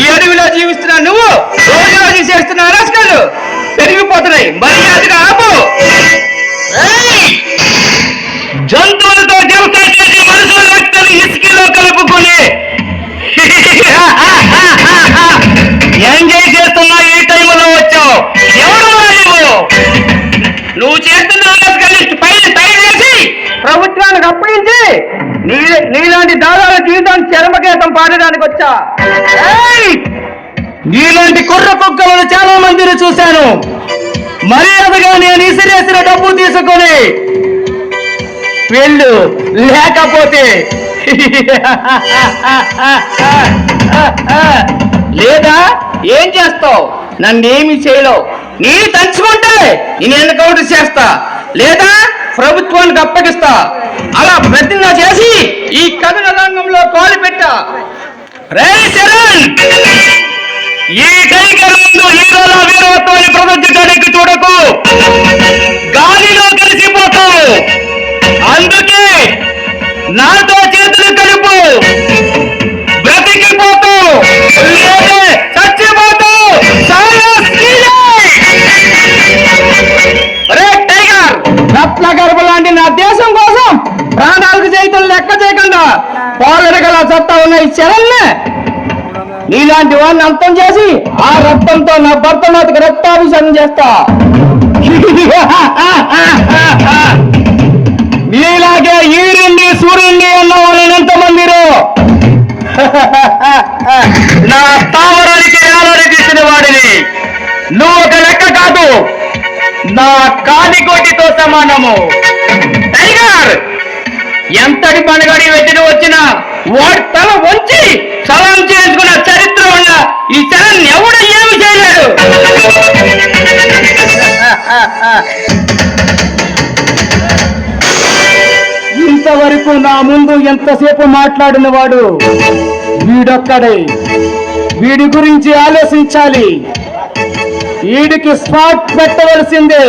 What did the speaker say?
ఈ అడవిలో జీవిస్తున్న నువ్వు రోజు చేస్తున్న అరాచకాలు పెరిగిపోతున్నాయి. మర్యాదగా ఆపు. జంతువులతో వ్యవసాయం చేసి మనుషుల రక్తాన్ని ఇసుకలో కలుపుకొని ఎంజాయ్ చేస్తున్నా ఈ టైంలో వచ్చావు. ఎవరు నువ్వు చేస్తున్న పైన తయారు చేసి ప్రభుత్వానికి అప్పగించి నీలాంటి దాదాపు జీవితాన్ని చరమకేతం పాడడానికి వచ్చా. నీలాంటి కుర్ర కుక్కలను చాలా మందిని చూశాను. మర్యాదగా నేను ఇసిరేసిన డబ్బు తీసుకొని వెళ్ళు, లేకపోతే లేదా ఏం చేస్తావు? నన్నేమి చేయలేవు. నేను తలుచుకుంటే నేను ఎందుకు కౌంటర్ చేస్తా, లేదా ప్రభుత్వానికి అప్పగిస్తా. అలా ప్రతిజ్ఞ చేసి ఈ కథన రంగంలో కాలు పెట్టా. రే చరణ్, ఈ టైగర్ ముందు హీరోల వీరత్వాన్ని ప్రదర్శించడానికి చూడకు. గాలిలో కలిసిపోతావు. అందుకే నాతో చేతులు కలుపు. బ్రతికిపోతావు, చచ్చిపోతావు. టైగర్, రత్న గర్భ లాంటి నా దేశం కోసం ప్రాణాలకు చేతులు లెక్క చేయకుండా పోగడగల సత్తా ఉన్న ఈ చరణ్ నీలాంటి వాడిని అంతం చేసి ఆ రక్తంతో నా భర్త నాటికి రక్తాభిషేకం చేస్తా. నీలాగే ఈరుండి సూర్యుండి అన్న వాళ్ళని ఎంతమందిరో నా స్థావరానికి ఏలాడి తీసిన వాడిని. నువ్వు ఒక లెక్క కాదు, నా కాలికోటితో సమానము. టైగర్, ఎంతటి పనగడి వెతిని వచ్చినా వాడి తల వంచి సలాం చేసుకున్న చరిత్ర ఉన్న ఈ చరణ్ ఎవడు ఏమి చేయలేడు. ఇంతవరకు నా ముందు ఎంతసేపు మాట్లాడిన వాడు వీడొక్కడే. వీడి గురించి ఆలోచించాలి. వీడికి స్పాట్ పెట్టవలసిందే.